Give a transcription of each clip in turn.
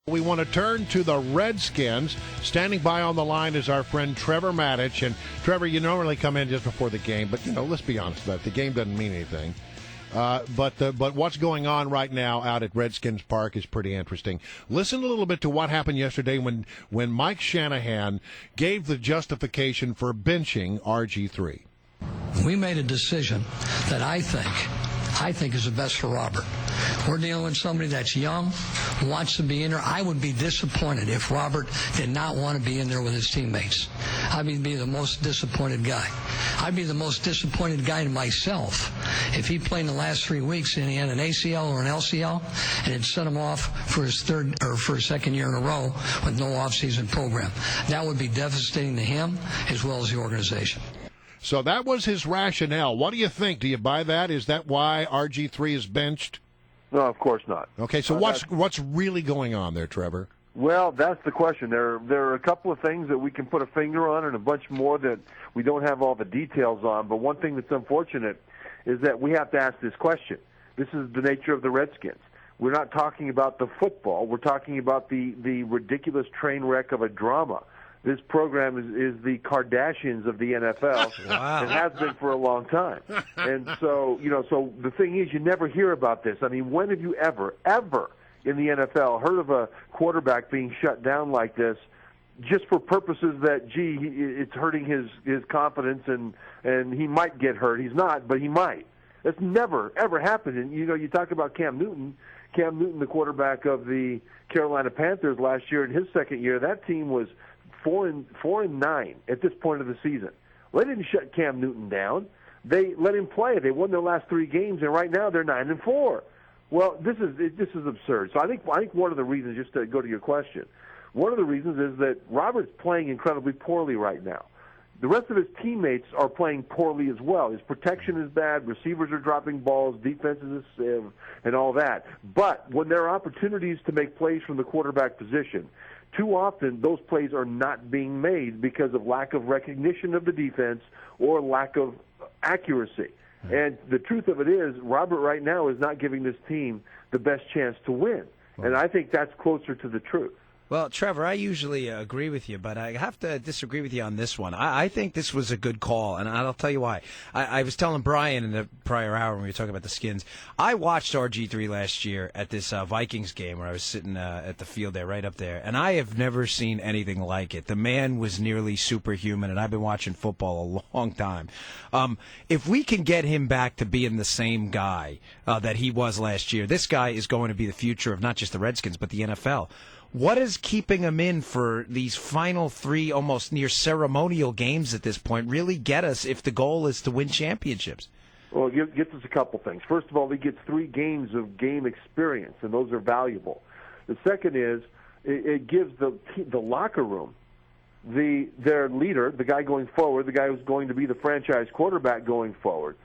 We want to turn to the Redskins. Standing by on the line is our friend Trevor Matich. And Trevor, you normally come in just before the game, but let's be honest about it. The game doesn't mean anything. But what's going on right now out at Redskins Park is pretty interesting. Listen a little bit to what happened yesterday when Mike Shanahan gave the justification for benching RG3. We made a decision that I think is the best for Robert. We're dealing with somebody that's young, wants to be in there. I would be disappointed if Robert did not want to be in there with his teammates. I'd be the most disappointed guy. I'd be the most disappointed guy in myself if he played in the last 3 weeks and he had an ACL or an LCL and it set him off for his third or for his second year in a row with no offseason program. That would be devastating to him as well as the organization. So that was his rationale. What do you think? Do you buy that? Is that why RG3 is benched? No, of course not. Okay, so what's really going on there, Trevor? Well, that's the question. There are a couple of things that we can put a finger on and a bunch more that we don't have all the details on. But one thing that's unfortunate is that we have to ask this question. This is the nature of the Redskins. We're not talking about the football. We're talking about the ridiculous train wreck of a drama. This program is the Kardashians of the NFL. Wow. It has been for a long time. And so, so the thing is, you never hear about this. I mean, when have you ever in the NFL heard of a quarterback being shut down like this just for purposes that, it's hurting his confidence and he might get hurt. He's not, but he might. That's never, ever happened. And, you talk about Cam Newton, the quarterback of the Carolina Panthers last year in his second year, that team was 4-9 at this point of the season. Well, they didn't shut Cam Newton down. They let him play. They won their last 3 games, and right now they're 9-4. Well, this is absurd. So I think one of the reasons, just to go to your question, one of the reasons is that Robert's playing incredibly poorly right now. The rest of his teammates are playing poorly as well. His protection is bad. Receivers are dropping balls. Defense is and all that. But when there are opportunities to make plays from the quarterback position, too often those plays are not being made because of lack of recognition of the defense or lack of accuracy. And the truth of it is, Robert right now is not giving this team the best chance to win. And I think that's closer to the truth. Well, Trevor, I usually agree with you, but I have to disagree with you on this one. I think this was a good call, and I'll tell you why. I was telling Brian in the prior hour when we were talking about the Skins, I watched RG3 last year at this Vikings game where I was sitting at the field there, right up there, and I have never seen anything like it. The man was nearly superhuman, and I've been watching football a long time. If we can get him back to being the same guy that he was last year, this guy is going to be the future of not just the Redskins, but the NFL. What is keeping him in for these final 3 almost near ceremonial games at this point really get us if the goal is to win championships? Well, it gets us a couple things. First of all, he gets 3 games of game experience, and those are valuable. The second is it gives the locker room, their leader, the guy going forward, the guy who's going to be the franchise quarterback going forward,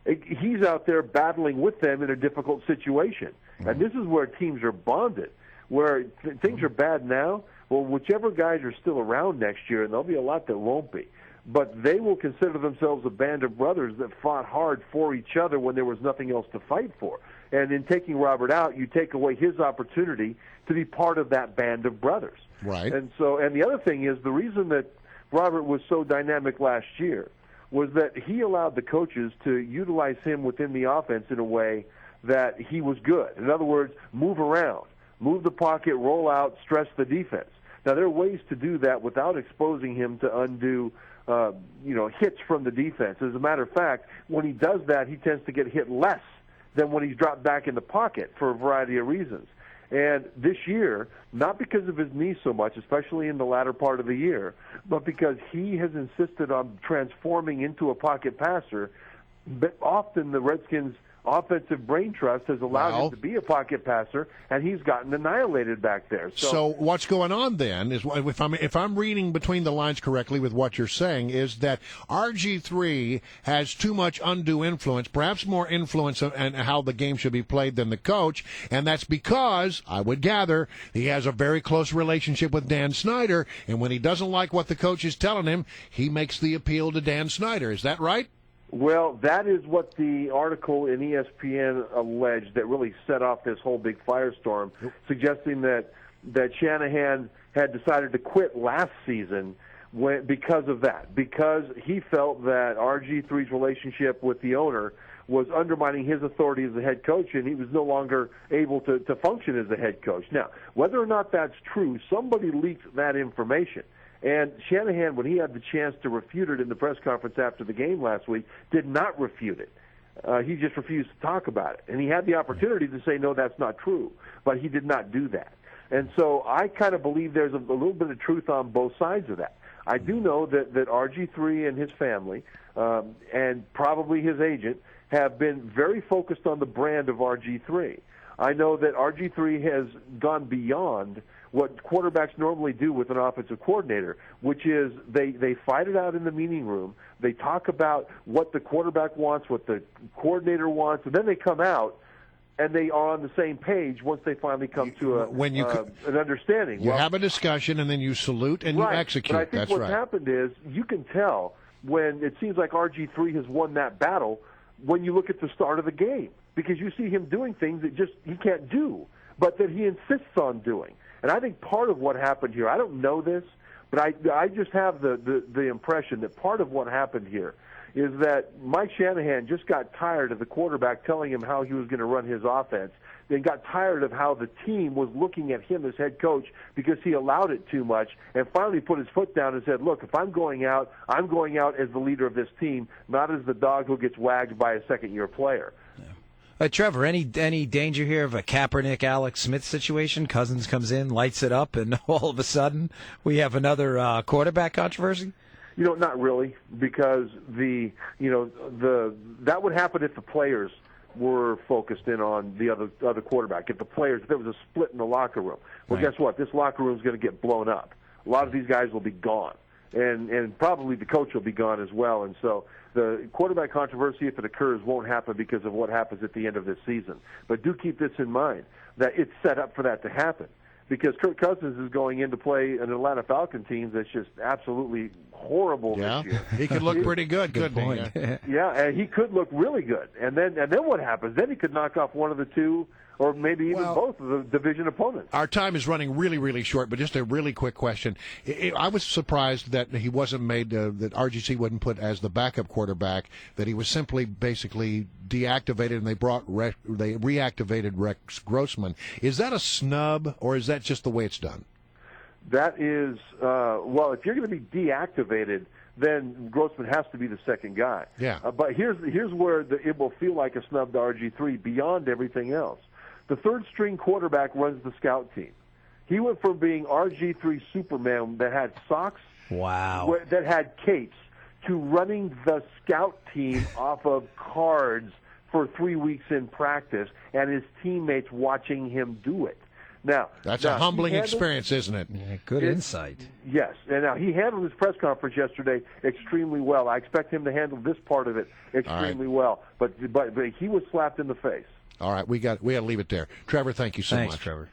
he's out there battling with them in a difficult situation. And this is where teams are bonded. Where things are bad now, well, whichever guys are still around next year, and there'll be a lot that won't be, but they will consider themselves a band of brothers that fought hard for each other when there was nothing else to fight for. And in taking Robert out, you take away his opportunity to be part of that band of brothers. Right. And the other thing is, the reason that Robert was so dynamic last year was that he allowed the coaches to utilize him within the offense in a way that he was good. In other words, move around. Move the pocket, roll out, stress the defense. Now, there are ways to do that without exposing him to undue, hits from the defense. As a matter of fact, when he does that, he tends to get hit less than when he's dropped back in the pocket for a variety of reasons. And this year, not because of his knee so much, especially in the latter part of the year, but because he has insisted on transforming into a pocket passer, but often the Redskins' offensive brain trust has allowed him to be a pocket passer, and he's gotten annihilated back there. So what's going on then is, if I'm reading between the lines correctly with what you're saying, is that RG3 has too much undue influence, perhaps more influence on how the game should be played than the coach, and that's because, I would gather, he has a very close relationship with Dan Snyder, and when he doesn't like what the coach is telling him, he makes the appeal to Dan Snyder. Is that right? Well, that is what the article in ESPN alleged that really set off this whole big firestorm, suggesting that that Shanahan had decided to quit last season because of that, because he felt that RG3's relationship with the owner was undermining his authority as the head coach, and he was no longer able to function as the head coach. Now, whether or not that's true, somebody leaked that information. And Shanahan, when he had the chance to refute it in the press conference after the game last week, did not refute it. He just refused to talk about it. And he had the opportunity to say, no, that's not true, but he did not do that. And so I kind of believe there's a little bit of truth on both sides of that. I do know that RG3 and his family, and probably his agent, have been very focused on the brand of RG3. I know that RG3 has gone beyond what quarterbacks normally do with an offensive coordinator, which is they fight it out in the meeting room. They talk about what the quarterback wants, what the coordinator wants, and then they come out and they are on the same page once they finally come to an understanding. You have a discussion, and then you salute and right, you execute. But I think That's what's right. happened is you can tell when it seems like RG3 has won that battle when you look at the start of the game, because you see him doing things that just he can't do, but that he insists on doing. And I think part of what happened here, I don't know this, but I just have the impression that part of what happened here is that Mike Shanahan just got tired of the quarterback telling him how he was going to run his offense, then got tired of how the team was looking at him as head coach because he allowed it too much, and finally put his foot down and said, look, if I'm going out as the leader of this team, not as the dog who gets wagged by a second-year player. Trevor, any danger here of a Kaepernick, Alex Smith situation? Cousins comes in, lights it up, and all of a sudden we have another quarterback controversy? Not really, because that would happen if the players were focused in on the other quarterback. If there was a split in the locker room, well, right. Guess what? This locker room is going to get blown up. A lot of these guys will be gone, and probably the coach will be gone as well. And so the quarterback controversy, if it occurs, won't happen because of what happens at the end of this season. But do keep this in mind, that it's set up for that to happen, because Kirk Cousins is going in to play an Atlanta Falcon team that's just absolutely horrible this year. He could look pretty good, couldn't he? Yeah, and he could look really good. And then what happens? Then he could knock off one of the two, or maybe even both of the division opponents. Our time is running really, really short, but just a really quick question. I was surprised that he wasn't made, that RGC wasn't put as the backup quarterback, that he was simply basically deactivated, and they reactivated Rex Grossman. Is that a snub, or is that just the way it's done? That is, if you're going to be deactivated, then Grossman has to be the second guy. Yeah. But here's where it will feel like a snub to RG3 beyond everything else. The third-string quarterback runs the scout team. He went from being RG3 Superman that had socks, that had capes, to running the scout team off of cards for 3 weeks in practice, and his teammates watching him do it. That's a humbling experience, isn't it? Yeah, good insight. Yes, and now he handled his press conference yesterday extremely well. I expect him to handle this part of it extremely well. But he was slapped in the face. All right, we got to leave it there. Trevor, thank you so much. Thanks, Trevor.